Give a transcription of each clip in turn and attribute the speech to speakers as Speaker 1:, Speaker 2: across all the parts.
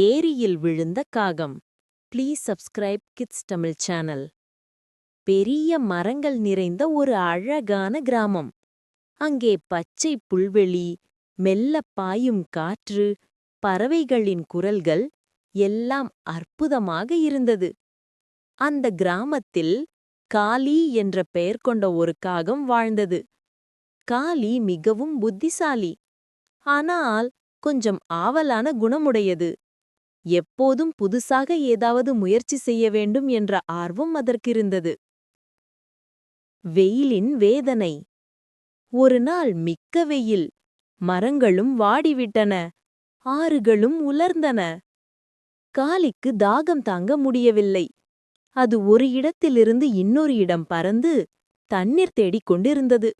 Speaker 1: ஏரியில் விழுந்த காகம். Please subscribe kids Tamil channel. பெரிய மரங்கள் நிறைந்த ஒரு அழகான கிராமம். அங்கே பச்சை புல்வெளி, மெல்லப் பாயும் காற்று, பறவைகளின் குரல்கள் எல்லாம் அற்புதமாக இருந்தது. அந்த கிராமத்தில் காளி என்ற பெயர் கொண்ட ஒரு காகம் வாழ்ந்தது. காளி மிகவும் புத்திசாலி, ஆனால் கொஞ்சம் ஆவலான குணமுடையது. எப்போதும் புதுசாக ஏதாவது முயற்சி செய்ய வேண்டும் என்ற ஆர்வம் அதற்கிருந்தது. வெயிலின் வேதனை. ஒரு நாள் மிக்க வெயில். மரங்களும் வாடிவிட்டன, ஆறுகளும் உலர்ந்தன. காளிக்கு தாகம் தாங்க முடியவில்லை. அது ஒரு இடத்திலிருந்து இன்னொரு இடம் பறந்து தண்ணீர் தேடிக் கொண்டிருந்தது.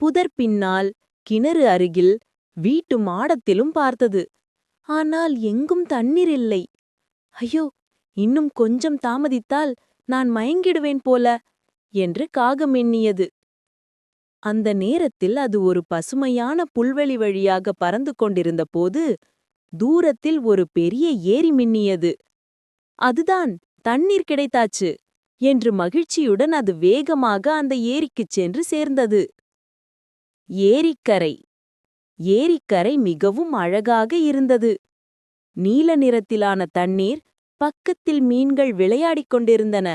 Speaker 1: புதர் பின்னால், கிணறு அருகில், வீட்டு மாடத்திலும் பார்த்தது. ஆனால் எங்கும் தண்ணீர் இல்லை. ஐயோ, இன்னும் கொஞ்சம் தாமதித்தால் நான் மயங்கிடுவேன் போல என்று காகம் எண்ணியது. அந்த நேரத்தில் அது ஒரு பசுமையான புல்வெளி வழியாக பறந்து கொண்டிருந்த போது தூரத்தில் ஒரு பெரிய ஏரி மின்னியது. அதுதான், தண்ணீர் கிடைத்தாச்சு என்று மகிழ்ச்சியுடன் அது வேகமாக அந்த ஏரிக்குச் சென்று சேர்ந்தது. ஏரிக்கரை. ஏரிக்கரை மிகவும் அழகாக இருந்தது. நீல நிறத்திலான தண்ணீர், பக்கத்தில் மீன்கள் விளையாடிக் கொண்டிருந்தன.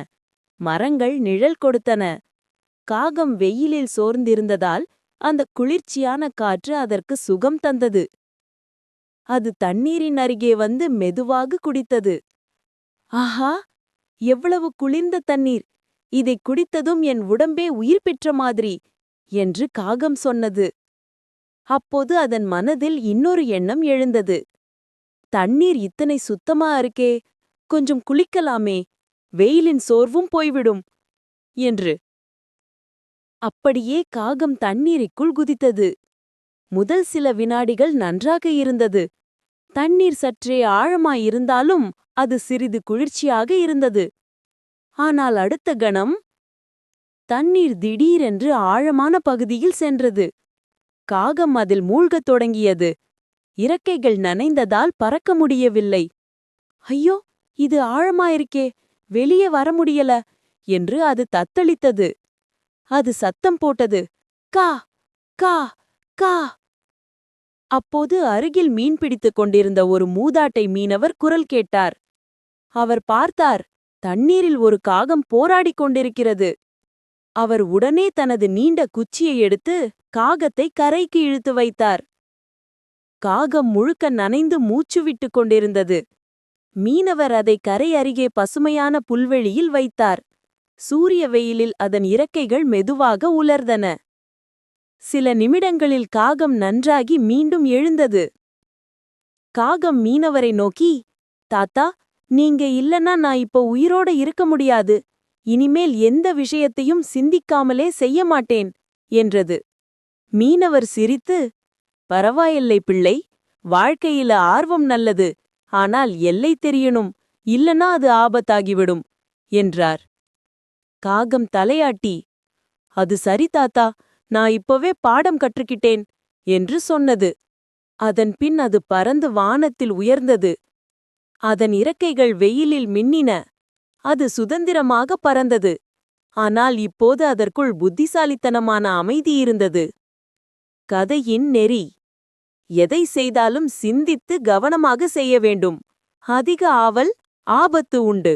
Speaker 1: மரங்கள் நிழல் கொடுத்தன. காகம் வெயிலில் சோர்ந்திருந்ததால் அந்த குளிர்ச்சியான காற்று அதற்கு சுகம் தந்தது. அது தண்ணீரின் அருகே வந்து மெதுவாக குடித்தது. ஆஹா, எவ்வளவு குளிர்ந்த தண்ணீர்! இதைக் குடித்ததும் என் உடம்பே உயிர் பெற்ற மாதிரி என்று காகம் சொன்னது. அப்போது அதன் மனதில் இன்னொரு எண்ணம் எழுந்தது. தண்ணீர் இத்தனை சுத்தமா இருக்கே, கொஞ்சம் குளிக்கலாமே, வெயிலின் சோர்வும் போய்விடும் என்று. அப்படியே காகம் தண்ணீருக்குள் குதித்தது. முதல் சில வினாடிகள் நன்றாக இருந்தது. தண்ணீர் சற்றே ஆழமாயிருந்தாலும் அது சிறிது குளிர்ச்சியாக இருந்தது. ஆனால் அடுத்த கணம் தண்ணீர் திடீரென்று ஆழமான பகுதியில் சென்றது. காகம் அதில் மூழ்கத் தொடங்கியது. இறக்கைகள் நனைந்ததால் பறக்க முடியவில்லை. ஐயோ, இது ஆழமாயிருக்கே, வெளியே வர முடியல என்று அது தத்தளித்தது. அது சத்தம் போட்டது, கா கா கா. அப்போது அருகில் மீன் பிடித்துக் கொண்டிருந்த ஒரு மூதாட்டை மீனவர் குரல் கேட்டார். அவர் பார்த்தார், தண்ணீரில் ஒரு காகம் போராடிக் கொண்டிருக்கிறது. அவர் உடனே தனது நீண்ட குச்சியை எடுத்து காகத்தை கரைக்கு இழுத்து வைத்தார். காகம் முழுக்க நனைந்து மூச்சு விட்டுக் கொண்டிருந்தது. மீனவர் அதை கரை அருகே பசுமையான புல்வெளியில் வைத்தார். சூரிய வெயிலில் அதன் இறக்கைகள் மெதுவாக உலர்ந்தன. சில நிமிடங்களில் காகம் நன்றாகி மீண்டும் எழுந்தது. காகம் மீனவரை நோக்கி, தாத்தா, நீங்க இல்லனா நான் இப்போ உயிரோட இருக்க முடியாது. இனிமேல் எந்த விஷயத்தையும் சிந்திக்காமலே செய்ய மாட்டேன் என்றது. மீனவர் சிரித்து, பரவாயில்லை பிள்ளை, வாழ்க்கையில ஆர்வம் நல்லது, ஆனால் எல்லை தெரியணும், இல்லனா அது ஆபத்தாகிவிடும் என்றார். காகம் தலையாட்டி, அது சரி தாத்தா, நான் இப்பவே பாடம் கற்றுக்கிட்டேன் என்று சொன்னது. அதன் பின் அது பறந்து வானத்தில் உயர்ந்தது. அதன் இறக்கைகள் வெயிலில் மின்னின. அது சுதந்திரமாக பறந்தது. ஆனால் இப்போது அதற்குள் புத்திசாலித்தனமான அமைதி இருந்தது. கதையின் நெறி. எதை செய்தாலும் சிந்தித்து கவனமாக செய்ய வேண்டும். அதிக ஆவல், ஆபத்து உண்டு.